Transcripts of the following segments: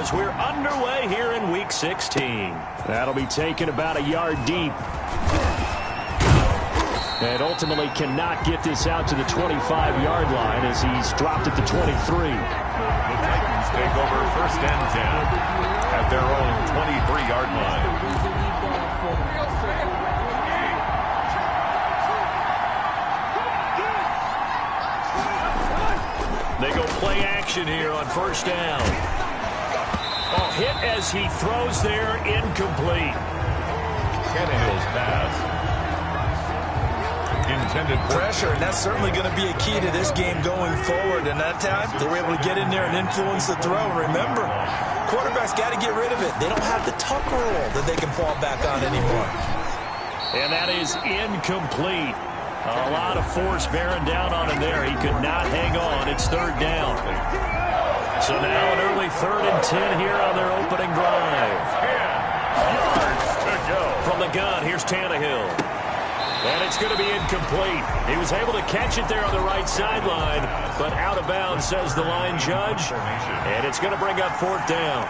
as we're underway here in Week 16. That'll be taken about a yard deep. And ultimately cannot get this out to the 25-yard line as he's dropped at the 23. The Titans take over 1st and 10 at their own 23-yard line. They go play action here on 1st down. Oh, hit as he throws there, incomplete. Tannehill's pass. Intended pressure, and that's certainly going to be a key to this game going forward. And that time, they were able to get in there and influence the throw. Remember, quarterbacks got to get rid of it. They don't have the tuck rule that they can fall back on anymore. And that is incomplete. A lot of force bearing down on him there. He could not hang on. It's 3rd down. So now an early 3rd and 10 here on their opening drive. 10 yards to go. From the gun, here's Tannehill. And it's going to be incomplete. He was able to catch it there on the right sideline, but out of bounds, says the line judge. And it's going to bring up 4th down.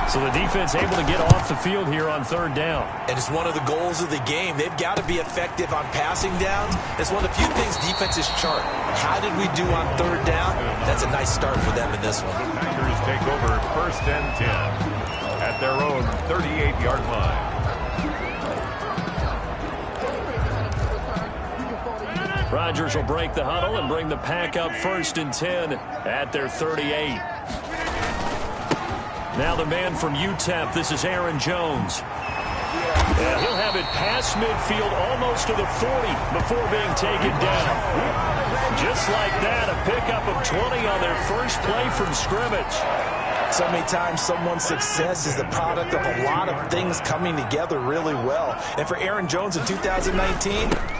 So the defense able to get off the field here on 3rd down. And it's one of the goals of the game. They've got to be effective on passing downs. It's one of the few things defenses chart. How did we do on 3rd down? That's a nice start for them in this one. The Packers take over 1st and 10 at their own 38-yard line. Rodgers will break the huddle and bring the pack up 1st and 10 at their 38. Now the man from UTEP, this is Aaron Jones. And he'll have it past midfield almost to the 40 before being taken down. Just like that, a pickup of 20 on their first play from scrimmage. So many times someone's success is the product of a lot of things coming together really well. And for Aaron Jones in 2019,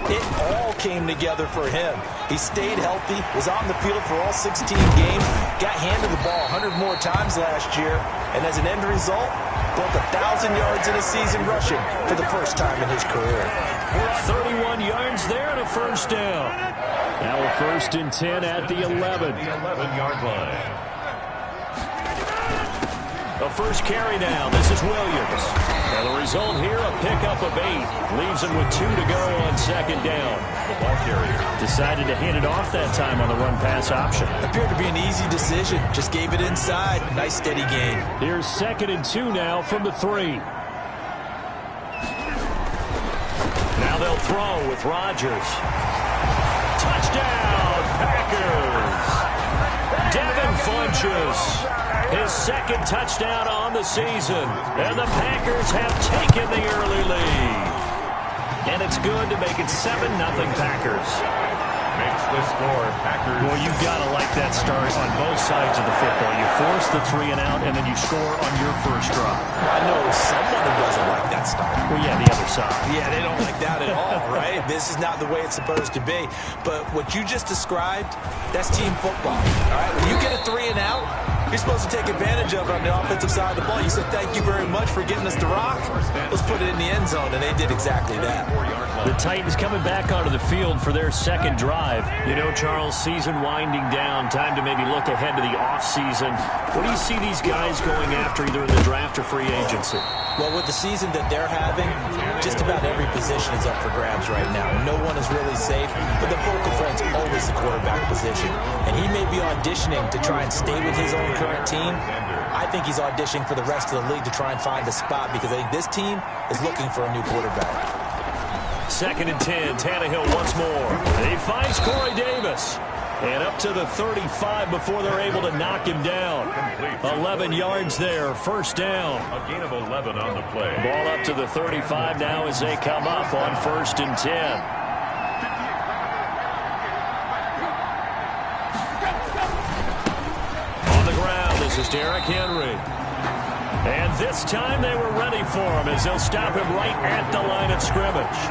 it all came together for him. He stayed healthy, was on the field for all 16 games, got handed the ball 100 more times last year, and as an end result, broke 1,000 yards in a season rushing for the first time in his career. 31 yards there and a 1st down. Now a 1st and 10 at the 11. The 11-yard line. The first carry now. This is Williams. And the result here, a pickup of 8. Leaves him with 2 to go on 2nd down. The ball carrier decided to hand it off that time on the run-pass option. Appeared to be an easy decision. Just gave it inside. Nice steady gain. Here's 2nd and 2 now from the 3. Now they'll throw with Rodgers. Touchdown, Packers. Devin Funchess. His 2nd touchdown on the season. And the Packers have taken the early lead. And it's good to make it 7-0 Packers. makes the score. Packers. Well, you've got to like that start on both sides of the football. You force the 3 and out, and then you score on your first drive. I know someone who doesn't like that start. Well, yeah, the other side. Yeah, they don't like that at all, right? This is not the way it's supposed to be. But what you just described, that's team football, all right? When you get a 3 and out, you're supposed to take advantage of it on the offensive side of the ball. You said, thank you very much for getting us the rock. Let's put it in the end zone, and they did exactly that. The Titans coming back onto the field for their second drive. You know, Charles, season winding down, time to maybe look ahead to the offseason. What do you see these guys going after either in the draft or free agency? Well, with the season that they're having, just about every position is up for grabs right now. No one is really safe, but the focal point's always the quarterback position. And he may be auditioning to try and stay with his own current team. I think he's auditioning for the rest of the league to try and find a spot because I think this team is looking for a new quarterback. 2nd and 10, Tannehill once more. He finds Corey Davis. And up to the 35 before they're able to knock him down. 11 yards there, first down. A gain of 11 on the play. Ball up to the 35 now as they come up on 1st and 10. On the ground, this is Derrick Henry. And this time they were ready for him as they'll stop him right at the line of scrimmage.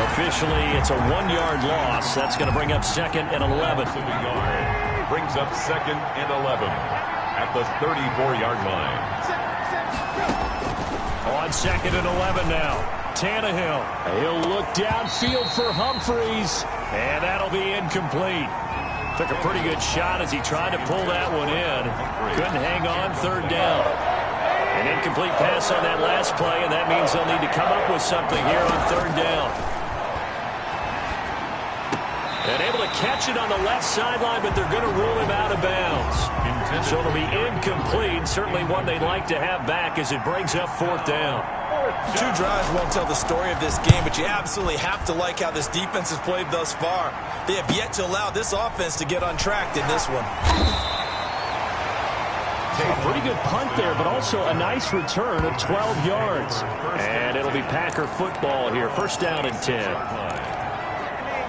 Officially, it's a 1-yard loss. That's going to bring up 2nd and 11. Brings up 2nd and 11 at the 34-yard line. On 2nd and 11 now. Tannehill. He'll look downfield for Humphreys. And that'll be incomplete. Took a pretty good shot as he tried to pull that one in. Couldn't hang on, 3rd down. Incomplete pass on that last play, and that means they'll need to come up with something here on third down. And able to catch it on the left sideline, but they're going to rule him out of bounds. So it'll be incomplete. Certainly one they'd like to have back as it brings up fourth down. 2 drives won't tell the story of this game, but you absolutely have to like how this defense has played thus far. They have yet to allow this offense to get untracked in this one. A pretty good punt there, but also a nice return of 12 yards. And it'll be Packer football here. First down and 10.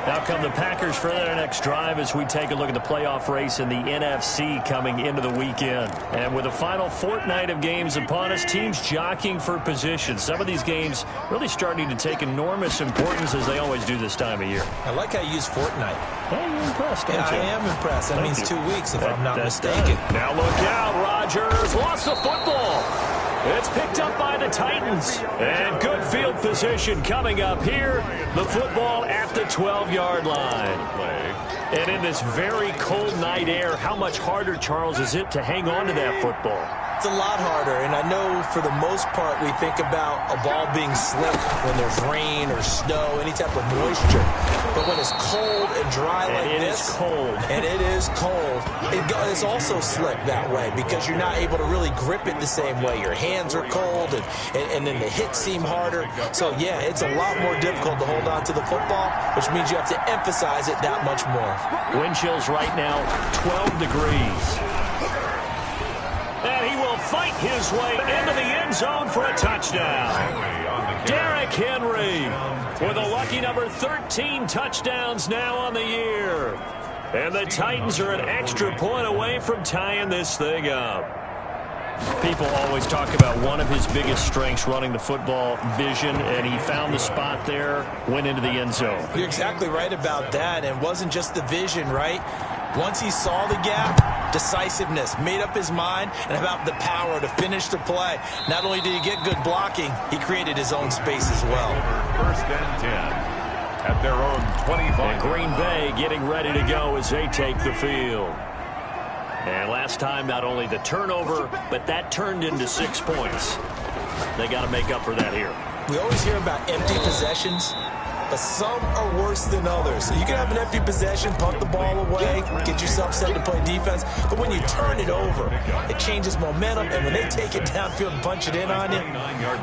Now come the Packers for their next drive as we take a look at the playoff race in the NFC coming into the weekend. And with the final fortnight of games upon us, teams jockeying for position. Some of these games really starting to take enormous importance as they always do this time of year. I like how you use fortnight. Hey, you're impressed, aren't you? I am impressed. That means 2 weeks if I'm not mistaken. Now look out, Rodgers lost the football. It's picked up by the Titans. And good field position coming up here. The football at the 12-yard line. And in this very cold night air, how much harder, Charles, is it to hang on to that football? It's a lot harder, and I know for the most part we think about a ball being slick when there's rain or snow, any type of moisture. But when it's cold and dry like this, and it is cold, it's also slick that way because you're not able to really grip it the same way. Your hands are cold, and then the hits seem harder. So, yeah, it's a lot more difficult to hold on to the football, which means you have to emphasize it that much more. Wind chills right now, 12 degrees. And he will fight his way into the end zone for a touchdown. Derrick Henry with a lucky number 13 touchdowns now on the year. And the Titans are an extra point away from tying this thing up. People always talk about one of his biggest strengths running the football, vision, and he found the spot there, went into the end zone. You're exactly right about that, and it wasn't just the vision, right? Once he saw the gap, decisiveness, made up his mind, and about the power to finish the play. Not only did he get good blocking, he created his own space as well. First and 10 at their own 25. And Green Bay getting ready to go as they take the field. And last time, not only the turnover, but that turned into 6 points. They got to make up for that here. We always hear about empty possessions, but some are worse than others. So you can have an empty possession, punt the ball away, get yourself set to play defense, but when you turn it over, it changes momentum, and when they take it downfield and punch it in on you,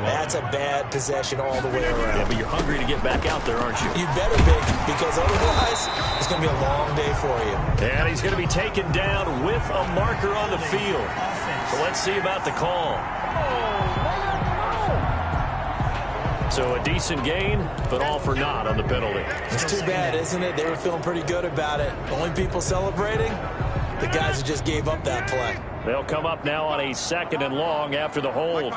that's a bad possession all the way around. Yeah, but you're hungry to get back out there, aren't you? You better be, because otherwise, it's going to be a long day for you. And he's going to be taken down with a marker on the field. So let's see about the call. So a decent gain, but all for naught on the penalty. It's too bad, isn't it? They were feeling pretty good about it. Only people celebrating, the guys who just gave up that play. They'll come up now on a 2nd and long after the hold.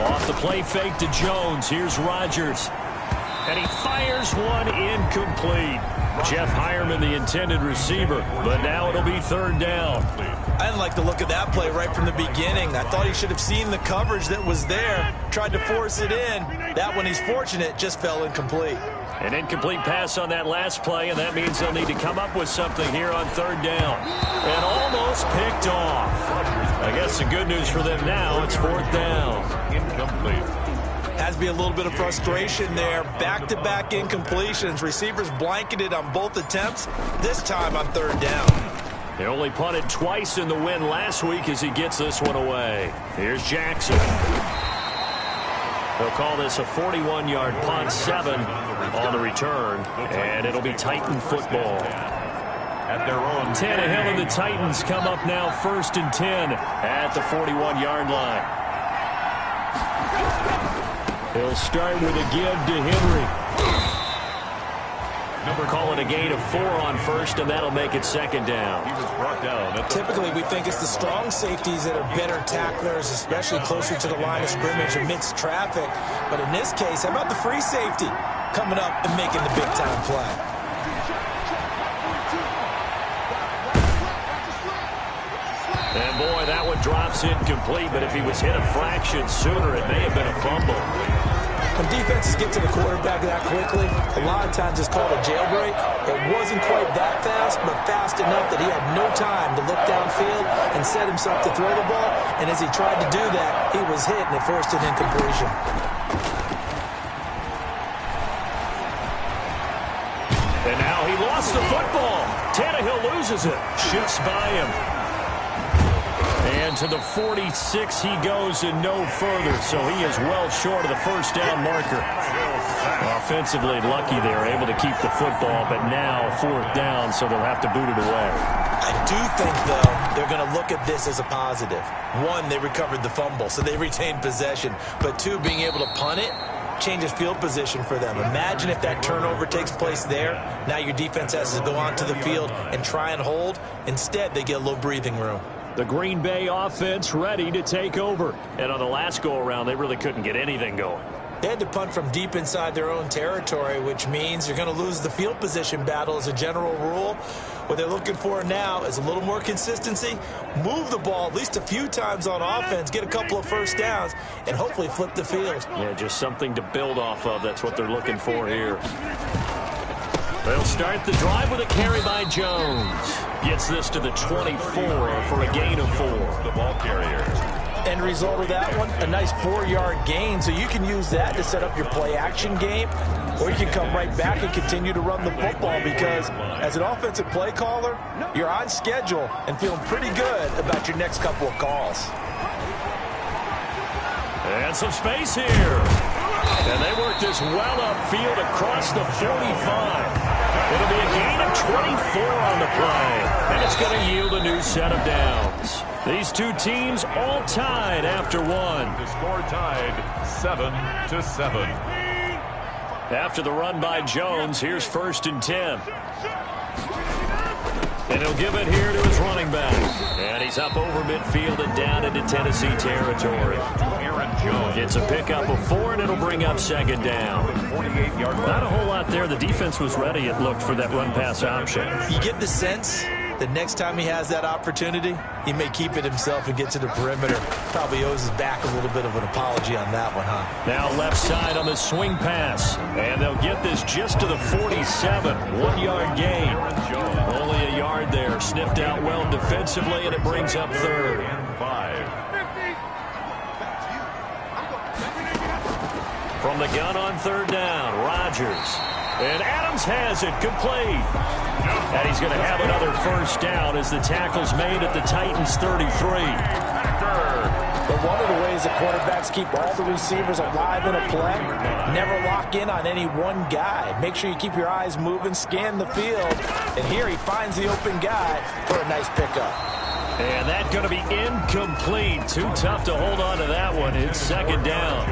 Off the play fake to Jones. Here's Rodgers. And he fires one incomplete. Jeff Hireman, the intended receiver, but now it'll be 3rd down. I didn't like the look of that play right from the beginning. I thought he should have seen the coverage that was there, tried to force it in. That one, he's fortunate, just fell incomplete. An incomplete pass on that last play, and that means they'll need to come up with something here on 3rd down. And almost picked off. I guess the good news for them now, it's 4th down. Incomplete. Has to be a little bit of frustration there. Back-to-back incompletions. Receivers blanketed on both attempts, this time on 3rd down. They only punted twice in the win last week as he gets this one away. Here's Jackson. They'll call this a 41-yard punt, 7 on the return, and it'll be Titan football. At their own Tannehill and the Titans come up now 1st and 10 at the 41-yard line. He'll start with a give to Henry. Call it a gain of 4 on 1st, and that'll make it 2nd down. He was brought down. Typically, we think it's the strong safeties that are better tacklers, especially closer to the line of scrimmage amidst traffic. But in this case, how about the free safety coming up and making the big-time play? And, boy, that one drops incomplete, but if he was hit a fraction sooner, it may have been a fumble. When defenses get to the quarterback that quickly, a lot of times it's called a jailbreak. It wasn't quite that fast, but fast enough that he had no time to look downfield and set himself to throw the ball. And as he tried to do that, he was hit and it forced an incompletion. And now he lost the football. Tannehill loses it. Shifts by him. And to the 46 he goes and no further. So he is well short of the first down marker. Offensively lucky they were able to keep the football, but now fourth down, so they'll have to boot it away. I do think, though, they're going to look at this as a positive. One, they recovered the fumble, so they retained possession. But two, being able to punt it changes field position for them. Imagine if that turnover takes place there. Now your defense has to go onto the field and try and hold. Instead, they get a little breathing room. The Green Bay offense ready to take over. And on the last go-around, they really couldn't get anything going. They had to punt from deep inside their own territory, which means you're going to lose the field position battle as a general rule. What they're looking for now is a little more consistency, move the ball at least a few times on offense, get a couple of first downs, and hopefully flip the field. Yeah, just something to build off of. That's what they're looking for here. They'll start the drive with a carry by Jones. Gets this to the 24 for a gain of 4. The ball carrier. End result of that one, a nice 4-yard gain. So you can use that to set up your play-action game, or you can come right back and continue to run the football because as an offensive play caller, you're on schedule and feeling pretty good about your next couple of calls. And some space here. And they work this well upfield across the 45. It'll be a gain of 24 on the play. And it's going to yield a new set of downs. These two teams all tied after one. The score tied 7-7. After the run by Jones, here's 1st and 10. And he'll give it here to his running back. And he's up over midfield and down into Tennessee territory. Aaron Jones. It's a pickup of 4, and it'll bring up 2nd down. 48-yard line. Not a whole lot there. The defense was ready, it looked, for that run-pass option. You get the sense that next time he has that opportunity, he may keep it himself and get to the perimeter. Probably owes his back a little bit of an apology on that one, huh? Now left side on the swing pass. And they'll get this just to the 47. 1-yard gain. Only a yard there. Sniffed out well defensively, and it brings up 3rd. And 5. From the gun on 3rd down, Rodgers. And Adams has it, complete. And he's going to have another first down as the tackle's made at the Titans' 33. But one of the ways that quarterbacks keep all the receivers alive in a play, never lock in on any one guy. Make sure you keep your eyes moving, scan the field. And here he finds the open guy for a nice pickup. And that's going to be incomplete. Too tough to hold on to that one. It's 2nd down.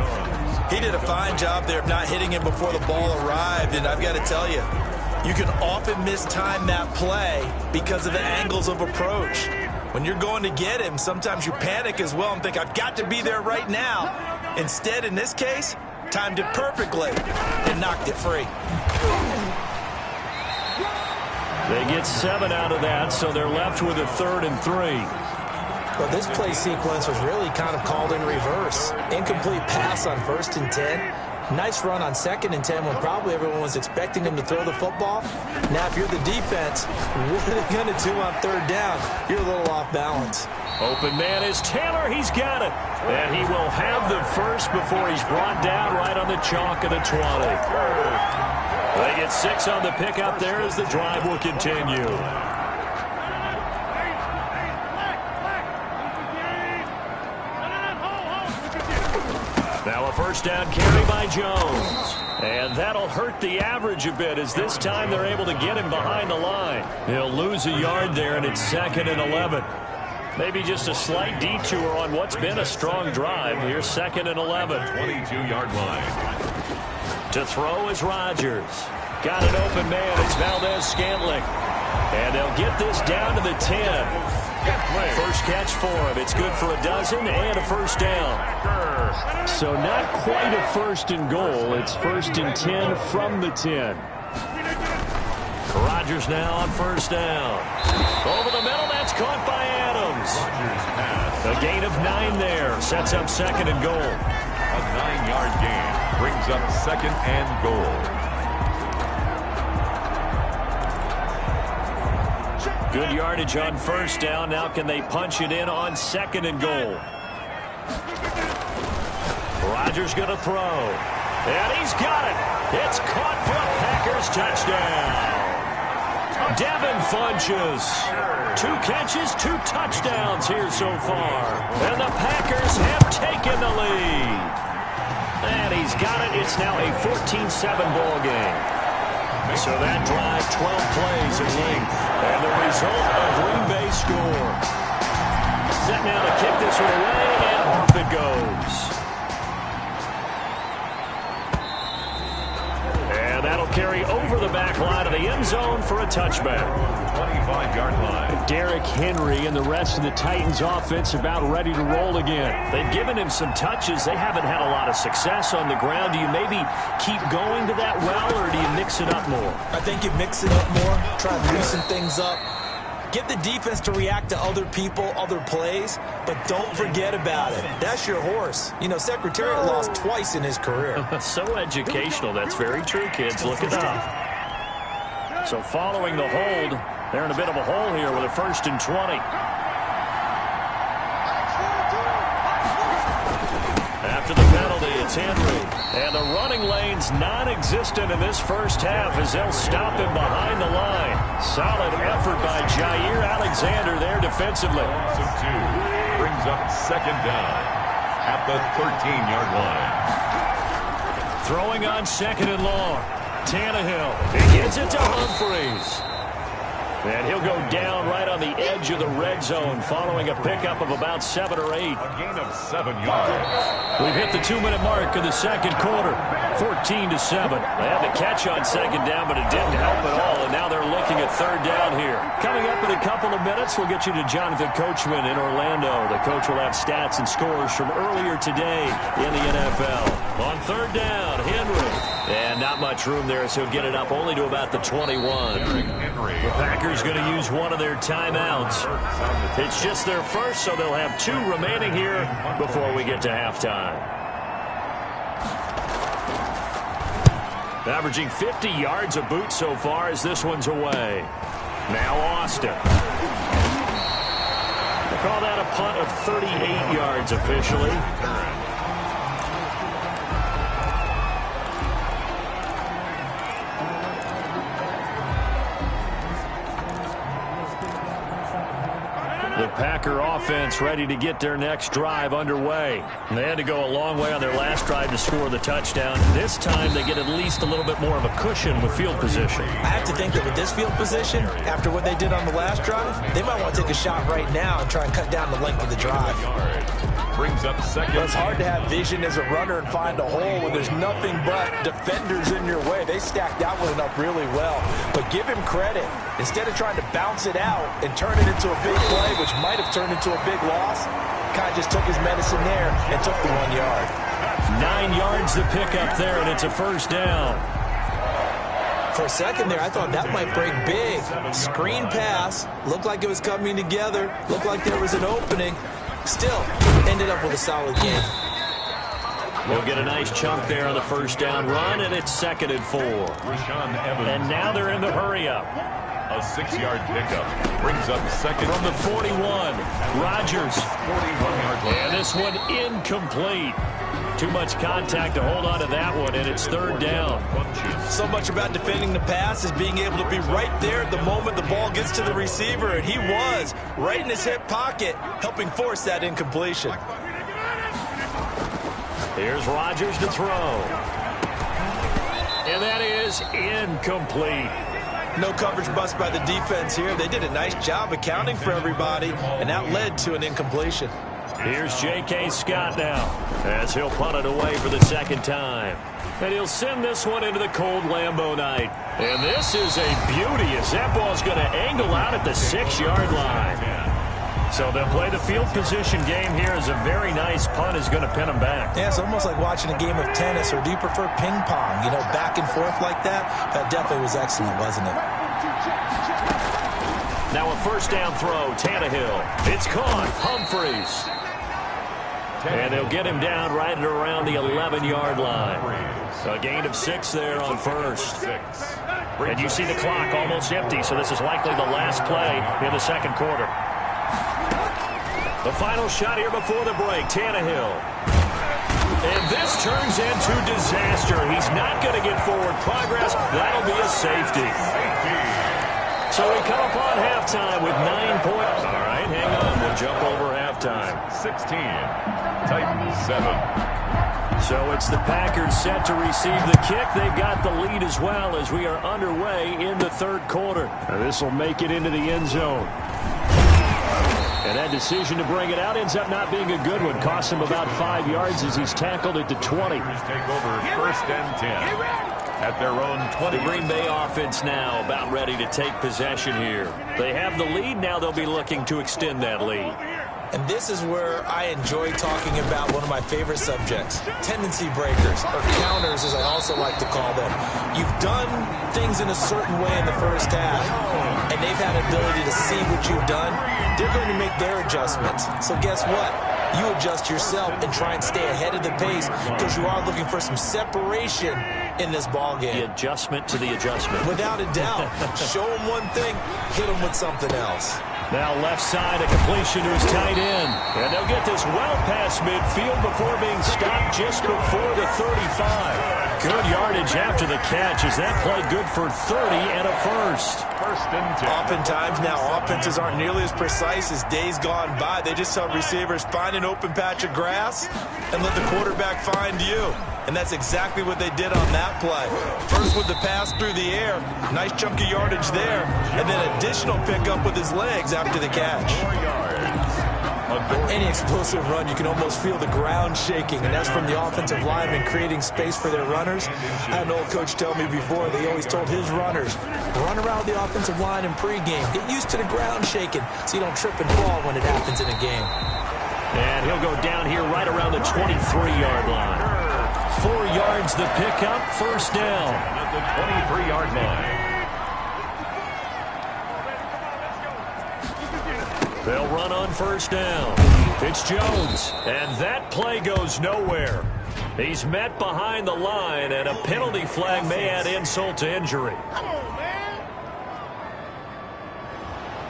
He did a fine job there of not hitting him before the ball arrived. And I've got to tell you, you can often mistime that play because of the angles of approach. When you're going to get him, sometimes you panic as well and think, I've got to be there right now. Instead, in this case, timed it perfectly and knocked it free. They get 7 out of that, so they're left with a 3rd and 3. Well, this play sequence was really kind of called in reverse. Incomplete pass on 1st and 10. Nice run on 2nd and 10 when probably everyone was expecting him to throw the football. Now, if you're the defense, what are they going to do on 3rd down? You're a little off balance. Open man is Taylor. He's got it. And he will have the first before he's brought down right on the chalk of the 20. They get 6 on the pickup there as the drive will continue. Now a first down carry by Jones. And that'll hurt the average a bit as this time they're able to get him behind the line. He'll lose a yard there, and it's 2nd and 11. Maybe just a slight detour on what's been a strong drive. Here's 2nd and 11. 22-yard line. To throw is Rodgers. Got an open man. It's Valdez-Scantling. And they'll get this down to the 10. First catch for him. It's good for a dozen and a first down. So not quite a 1st and goal. It's 1st and 10 from the 10. Rodgers now on first down. Over the middle, that's caught by Adams. A gain of 9 there. Sets up 2nd and goal. A 9-yard gain brings up 2nd and goal. Good yardage on first down. Now can they punch it in on 2nd and goal? Rodgers going to throw. And he's got it. It's caught for a Packers touchdown. Devin Funches. 2 catches, 2 touchdowns here so far. And the Packers have taken the lead. And he's got it. It's now a 14-7 ball game. So that drive, 12 plays in length. And the result, a Green Bay score. Set now to kick this one away, and off it goes. And that'll carry over the back line of the end zone for a touchback. 25-yard line. Derrick Henry and the rest of the Titans offense about ready to roll again. They've given him some touches. They haven't had a lot of success on the ground. Do you maybe keep going to that well, or do you mix it up more? I think you mix it up more, try to loosen things up. Get the defense to react to other people, other plays, but don't forget about it. That's your horse. You know, Secretariat lost twice in his career. So educational. That's very true, kids. Look it up. So following the hold, they're in a bit of a hole here with a 1st and 20. After the penalty, it's Henry. And the running lane's non-existent in this first half as they'll stop him behind the line. Solid effort by Jair Alexander there defensively. So 2 brings up 2nd down at the 13-yard line. Throwing on 2nd and long. Tannehill. He gets it to Humphries. And he'll go down right on the edge of the red zone following a pickup of about 7 or 8. A gain of 7 yards. We've hit the 2-minute mark of the second quarter. 14-7. They had the catch on 2nd down, but it didn't help at all. And now they're looking at 3rd down here. Coming up in a couple of minutes, we'll get you to Jonathan Coachman in Orlando. The coach will have stats and scores from earlier today in the NFL. On 3rd down, Henry. And not much room there, so he'll get it up only to about the 21. The Packers going to use one of their timeouts. It's just their first, so they'll have 2 remaining here before we get to halftime. Averaging 50 yards a boot so far as this one's away. Now Austin. They call that a punt of 38 yards officially. The Packer offense ready to get their next drive underway. And they had to go a long way on their last drive to score the touchdown. This time they get at least a little bit more of a cushion with field position. I have to think that with this field position, after what they did on the last drive, they might want to take a shot right now and try and cut down the length of the drive. Brings up 2nd. But it's hard to have vision as a runner and find a hole when there's nothing but defenders in your way. They stacked that one up really well. But give him credit. Instead of trying to bounce it out and turn it into a big play, which might have turned into a big loss, kind of just took his medicine there and took the 1 yard. 9 yards to pick up there, and it's a 1st down. For a second there, I thought that might break big. Screen pass. Looked like it was coming together. Looked like there was an opening. Still, ended up with a solid game. We'll get a nice chunk there on the 1st down run, and it's 2nd and 4. And now they're in the hurry-up. A 6-yard pickup brings up 2nd. From the 41, Rodgers. 41-yard line. And this one incomplete. Too much contact to hold on to that one, and it's 3rd down. So much about defending the pass is being able to be right there at the moment the ball gets to the receiver, and he was right in his hip pocket, helping force that incompletion. Here's Rodgers to throw. And that is incomplete. No coverage bust by the defense here. They did a nice job accounting for everybody, and that led to an incompletion. Here's J.K. Scott now as he'll punt it away for the 2nd time. And he'll send this one into the cold Lambeau night. And this is a beauty as that ball's going to angle out at the 6-yard line. So they'll play the field position game here as a very nice punt is going to pin them back. Yeah, it's almost like watching a game of tennis, or do you prefer ping pong? You know, back and forth like that? That definitely was excellent, wasn't it? Now a 1st down throw, Tannehill. It's caught, Humphries. And they'll get him down right at around the 11-yard line. A gain of 6 there on 1st. And you see the clock almost empty, so this is likely the last play in the second quarter. The final shot here before the break, Tannehill. And this turns into disaster. He's not going to get forward progress. That'll be a safety. So we come upon halftime with 9 points. All right, hang on. We'll jump over halftime. 16, Titans 7. So it's the Packers set to receive the kick. They've got the lead as well as we are underway in the third quarter. This will make it into the end zone. And that decision to bring it out ends up not being a good one. Cost him about 5 yards as he's tackled at the 20. Take over first and 10 at their own 20. The Green Bay offense now about ready to take possession here. They have the lead. Now they'll be looking to extend that lead. And this is where I enjoy talking about one of my favorite subjects, tendency breakers, or counters as I also like to call them. You've done things in a certain way in the first half, and they've had an ability to see what you've done. They're going to make their adjustments. So guess what? You adjust yourself and try and stay ahead of the pace because you are looking for some separation in this ball game. The adjustment to the adjustment. Without a doubt. Show them one thing, hit them with something else. Now left side, a completion to his tight end. And they'll get this well past midfield before being stopped just before the 35. Good yardage after the catch. Is that play good for 30 and a first? First and 10. Oftentimes now offenses aren't nearly as precise as days gone by. They just tell receivers, find an open patch of grass and let the quarterback find you. And that's exactly what they did on that play. First with the pass through the air, nice chunky yardage there, and then additional pickup with his legs after the catch. 4 yards. Any explosive run, you can almost feel the ground shaking, and that's from the offensive linemen creating space for their runners. I had an old coach tell me before, they always told his runners, run around the offensive line in pregame. Get used to the ground shaking so you don't trip and fall when it happens in a game. And he'll go down here right around the 23-yard line. 4 yards the pickup, first down. At the 23-yard line. They'll run on first down. It's Jones, and that play goes nowhere. He's met behind the line, and a penalty flag may add insult to injury.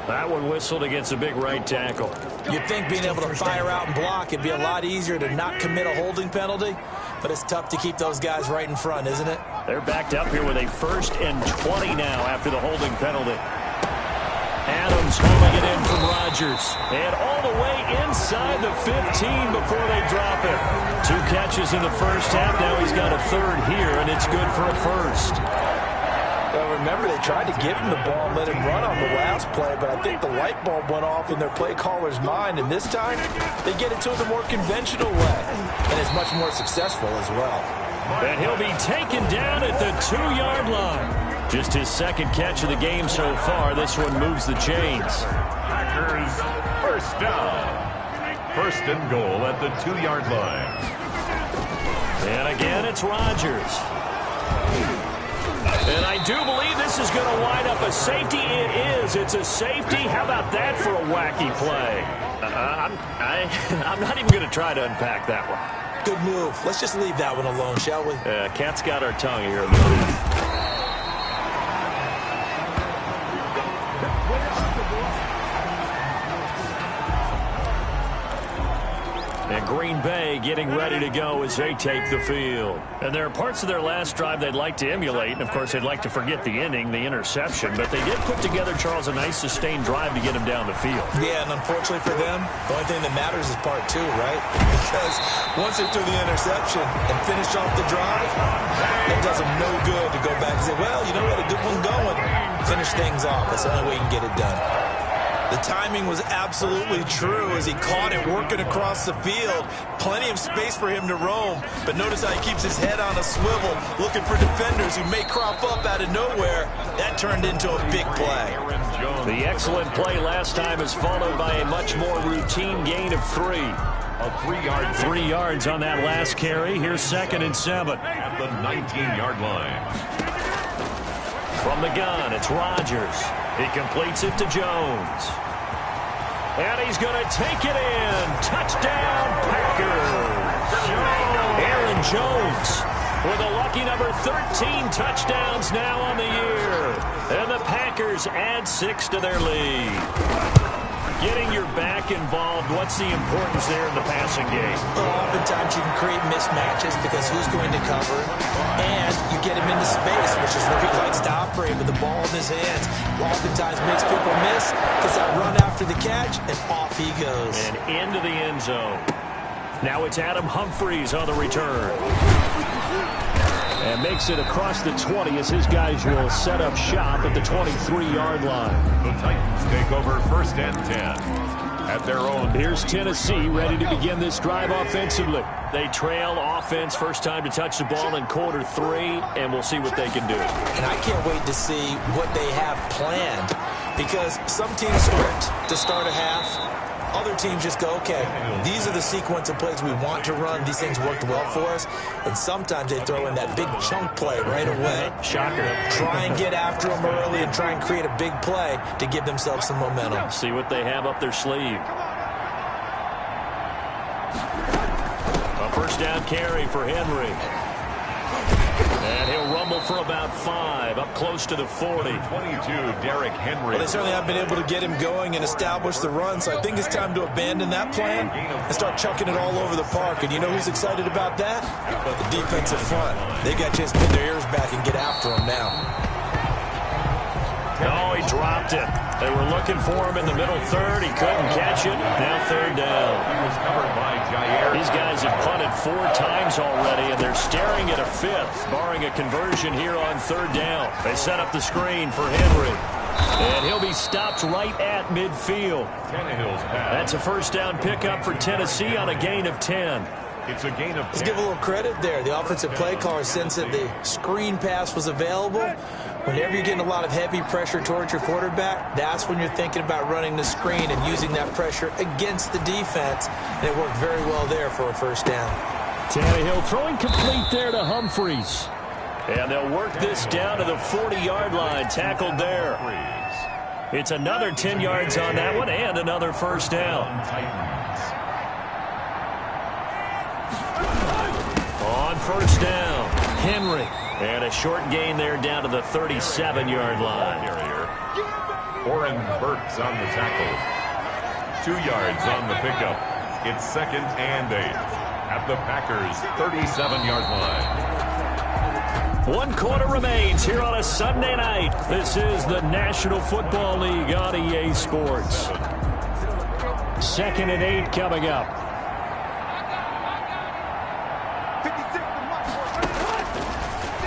That one whistled against a big right tackle. You'd think being able to fire out and block, it'd be a lot easier to not commit a holding penalty, but it's tough to keep those guys right in front, isn't it? They're backed up here with a 1st and 20 now after the holding penalty. Adams hauling it in from Rodgers. And all the way inside the 15 before they drop it. 2 catches in the first half. Now he's got a 3rd here, and it's good for a first. Well, remember, they tried to give him the ball and let him run on the last play, but I think the light bulb went off in their play caller's mind, and this time they get it to him the more conventional way, and it's much more successful as well. And he'll be taken down at the 2-yard line. Just his 2nd catch of the game so far. This one moves the chains. Packers first down. First and goal at the 2-yard line. And again, it's Rodgers. And I do believe this is going to wind up a safety. It is. It's a safety. How about that for a wacky play? I'm not even going to try to unpack that one. Good move. Let's just leave that one alone, shall we? Cat's got our tongue here a little. And Green Bay getting ready to go as they take the field. And there are parts of their last drive they'd like to emulate. And, of course, they'd like to forget the ending, the interception. But they did put together, Charles, a nice sustained drive to get him down the field. Yeah, and unfortunately for them, the only thing that matters is part 2, right? Because once they threw the interception and finished off the drive, it does them no good to go back and say, well, you know what, a good one going. Finish things off. That's the only way you can get it done. The timing was absolutely true as he caught it working across the field. Plenty of space for him to roam. But notice how he keeps his head on a swivel, looking for defenders who may crop up out of nowhere. That turned into a big play. The excellent play last time is followed by a much more routine gain of 3. A 3-yard. 3 yards on that last carry. Here's 2nd and 7. At the 19-yard line. From the gun, it's Rodgers. He completes it to Jones. And he's going to take it in. Touchdown, Packers. Aaron Jones with a lucky number 13 touchdowns now on the year. And the Packers add 6 to their lead. Getting your back involved, what's the importance there in the passing game? Well, oftentimes you can create mismatches because who's going to cover, and you get him into space, which is where he likes to operate with the ball in his hands. Oftentimes makes people miss, gets that run after the catch, and off he goes. And into the end zone. Now it's Adam Humphries on the return. And makes it across the 20 as his guys will set up shop at the 23-yard line. The Titans take over 1st and 10 at their own. Here's Tennessee ready to begin this drive offensively. They trail offense, first time to touch the ball in quarter 3, and we'll see what they can do. And I can't wait to see what they have planned, because some teams script to start a half. Other teams just go, okay, these are the sequence of plays we want to run. These things worked well for us. And sometimes they throw in that big chunk play right away. Shocker. Try and get after them early and try and create a big play to give themselves some momentum. See what they have up their sleeve. A first down carry for Henry. And he'll rumble for about 5, up close to the 40. 22, Derrick Henry. Well, they certainly haven't been able to get him going and establish the run, so I think it's time to abandon that plan and start chucking it all over the park. And you know who's excited about that? The defensive front. They got a chance to pin their ears back and get after him now. Oh, he dropped it. They were looking for him in the middle third. He couldn't catch it. Now 3rd down. He was covered by Jair. These guys have punted 4 times already, and they're staring at a 5th, barring a conversion here on 3rd down. They set up the screen for Henry. And he'll be stopped right at midfield. Tannehill's pass. That's a first down pickup for Tennessee on a gain of 10. It's a gain of 10. Let's give a little credit there. The offensive play caller, since that the screen pass was available, whenever you're getting a lot of heavy pressure towards your quarterback, that's when you're thinking about running the screen and using that pressure against the defense. And it worked very well there for a first down. Tannehill throwing complete there to Humphries. And they'll work this down to the 40-yard line, tackled there. It's another 10 yards on that one and another first down. On first down, Henry. And a short gain there down to the 37-yard line. Oren Burks on the tackle. 2 yards on the pickup. It's 2nd and 8 at the Packers' 37-yard line. 1 quarter remains here on a Sunday night. This is the National Football League on EA Sports. 2nd and 8 coming up.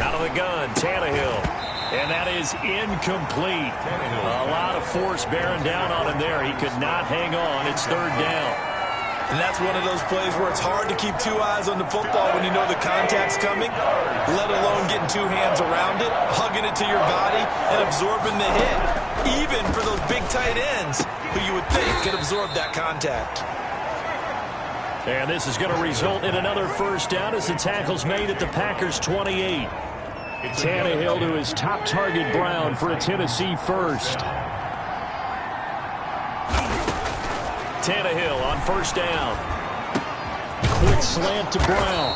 Out of the gun, Tannehill. And that is incomplete. A lot of force bearing down on him there. He could not hang on. It's 3rd down. And that's one of those plays where it's hard to keep 2 eyes on the football when you know the contact's coming, let alone getting 2 hands around it, hugging it to your body, and absorbing the hit, even for those big tight ends who you would think could absorb that contact. And this is going to result in another first down as the tackle's made at the Packers' 28. Tannehill to his top target, Brown, for a Tennessee first. Tannehill on first down. Quick slant to Brown.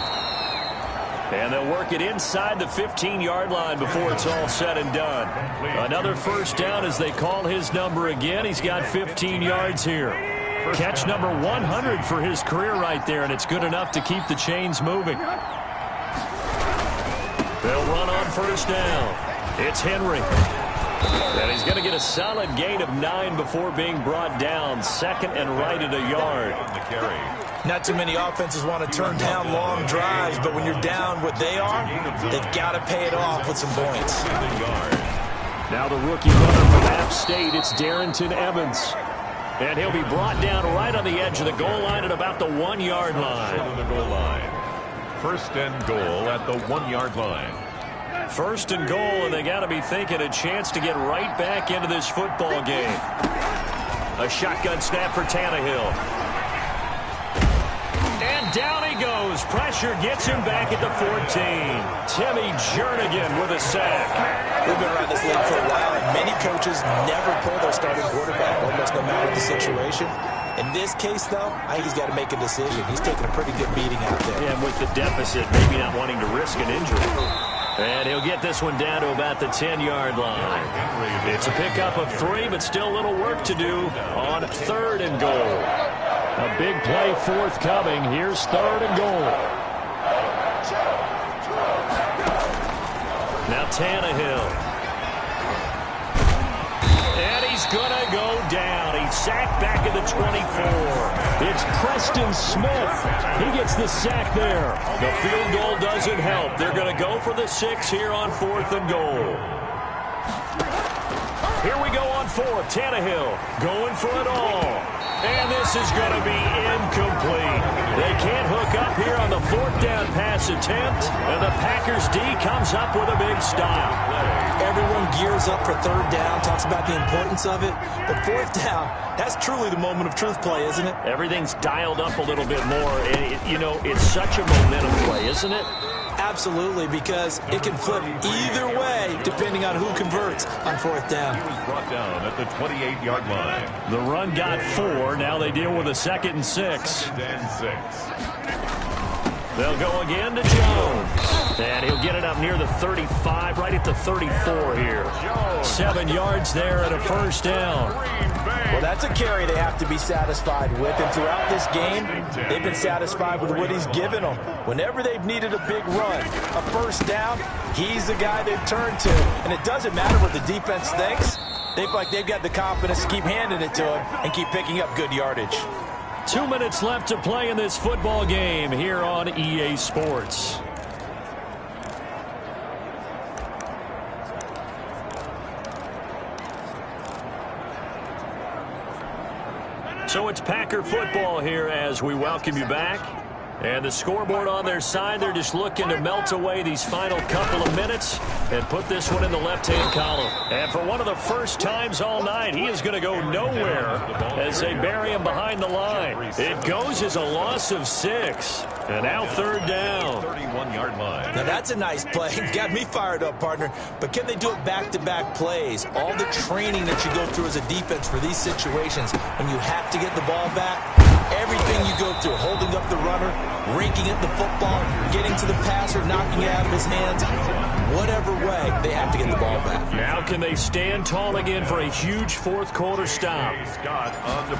And they'll work it inside the 15-yard line before it's all said and done. Another first down as they call his number again. He's got 15 yards here. Catch number 100 for his career right there, and it's good enough to keep the chains moving. They'll run on first down. It's Henry. And he's going to get a solid gain of 9 before being brought down. 2nd and right at a yard. Not too many offenses want to turn down long drives, but when you're down what they are, they've got to pay it off with some points. Now the rookie runner from App State, it's Darrington Evans. And he'll be brought down right on the edge of the goal line at about the 1-yard line. 1st and goal at the 1-yard line. 1st and goal, and they got to be thinking a chance to get right back into this football game. A shotgun snap for Tannehill. And down he goes. Pressure gets him back at the 14. Timmy Jernigan with a sack. We've been around this league for a while, and many coaches never pull their starting quarterback, almost no matter the situation. In this case, though, I think he's got to make a decision. He's taking a pretty good beating out there. Yeah, and with the deficit, maybe not wanting to risk an injury. And he'll get this one down to about the 10-yard line. It's a pickup of 3, but still a little work to do on 3rd and goal. A big play forthcoming. Here's 3rd and goal. Now Tannehill. And he's going to go down. He's sacked back at the 24. It's Preston Smith. He gets the sack there. The field goal doesn't help. They're going to go for the 6 here on 4th and goal. Here we go on 4th. Tannehill going for it all. And this is going to be incomplete. They can't hook up here on the 4th down pass attempt. And the Packers D comes up with a big stop. Everyone gears up for 3rd down, talks about the importance of it. But 4th down, that's truly the moment of truth play, isn't it? Everything's dialed up a little bit more. And, it's such a momentum play, isn't it? Absolutely, because it can flip either way depending on who converts on 4th down. He was brought down at the 28-yard line. The run got 4. Now they deal with a 2nd and 6. 2nd and 6. They'll go again to Jones. And he'll get it up near the 35, right at the 34 here. 7 yards there and a 1st down. Well, that's a carry they have to be satisfied with. And throughout this game, they've been satisfied with what he's given them. Whenever they've needed a big run, a 1st down, he's the guy they've turned to. And it doesn't matter what the defense thinks. They feel like they've got the confidence to keep handing it to him and keep picking up good yardage. 2 minutes left to play in this football game here on EA Sports. So it's Packer football here as we welcome you back. And the scoreboard on their side, they're just looking to melt away these final couple of minutes and put this one in the left-hand column. And for one of the first times all night, he is going to go nowhere as they bury him behind the line. It goes as a loss of 6. And now 3rd down. 31-yard line. Now that's a nice play. Got me fired up, partner. But can they do it back-to-back plays? All the training that you go through as a defense for these situations, when you have to get the ball back, everything you go through, holding up the runner, rinking at the football, getting to the passer, knocking it out of his hands, whatever way, they have to get the ball back. Now can they stand tall again for a huge 4th quarter stop?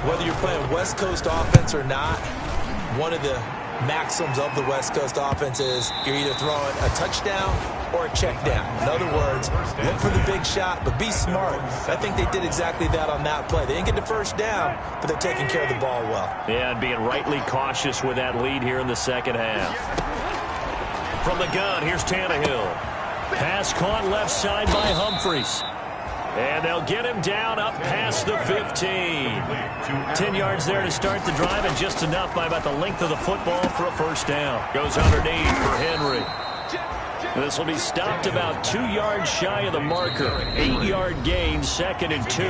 Whether you're playing West Coast offense or not, one of the maxims of the West Coast offense is you're either throwing a touchdown or a check down. In other words, look for the big shot, but be smart. I think they did exactly that on that play. They didn't get the 1st down, but they're taking care of the ball well. Yeah, and being rightly cautious with that lead here in the 2nd half. From the gun, here's Tannehill. Pass caught left side by Humphries. And they'll get him down up past the 15. 10 yards there to start the drive, and just enough by about the length of the football for a 1st down. Goes underneath for Henry. This will be stopped about 2 yards shy of the marker. 8-yard gain, 2nd and 2.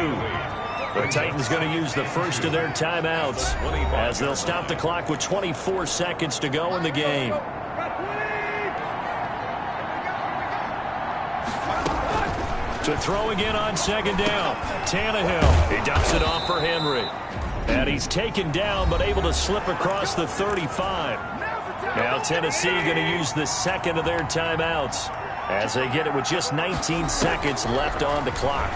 The Titans going to use the first of their timeouts as they'll stop the clock with 24 seconds to go in the game. To throw again on 2nd down. Tannehill. He dumps it off for Henry. And he's taken down but able to slip across the 35. Now Tennessee going to use the 2nd of their timeouts as they get it with just 19 seconds left on the clock.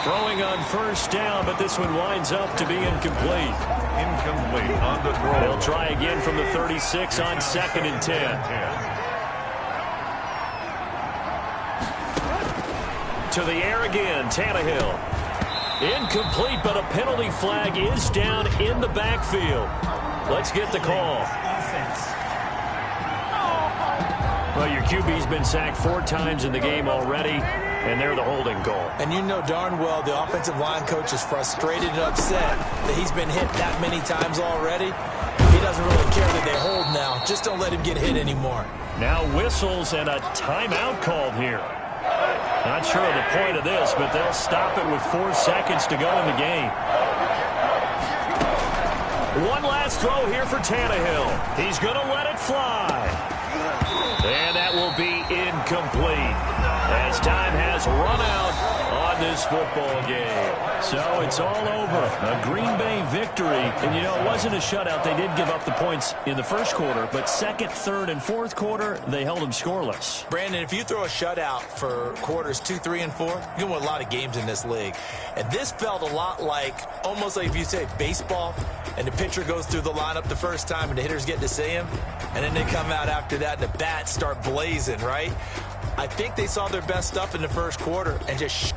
Throwing on 1st down, but this one winds up to be incomplete. Incomplete on the throw. They'll try again from the 36 on 2nd and 10. To the air again, Tannehill. Incomplete, but a penalty flag is down in the backfield. Let's get the call. Well, your QB's been sacked 4 times in the game already, and they're the holding call. And you know darn well the offensive line coach is frustrated and upset that he's been hit that many times already. He doesn't really care that they hold now. Just don't let him get hit anymore. Now whistles and a timeout called here. Not sure of the point of this, but they'll stop it with 4 seconds to go in the game. One last throw here for Tannehill. He's going to let it fly. And that will be incomplete as time has run out on this this football game. So it's all over. A Green Bay victory. And, you know, it wasn't a shutout. They did give up the points in the first quarter, but second, third, and fourth quarter, they held them scoreless. Brandon, if you throw a shutout for quarters 2, 3, and 4, you're going to win a lot of games in this league. And this felt a lot like, almost like if you say baseball, and the pitcher goes through the lineup the first time and the hitters get to see him, and then they come out after that and the bats start blazing, right? I think they saw their best stuff in the first quarter and just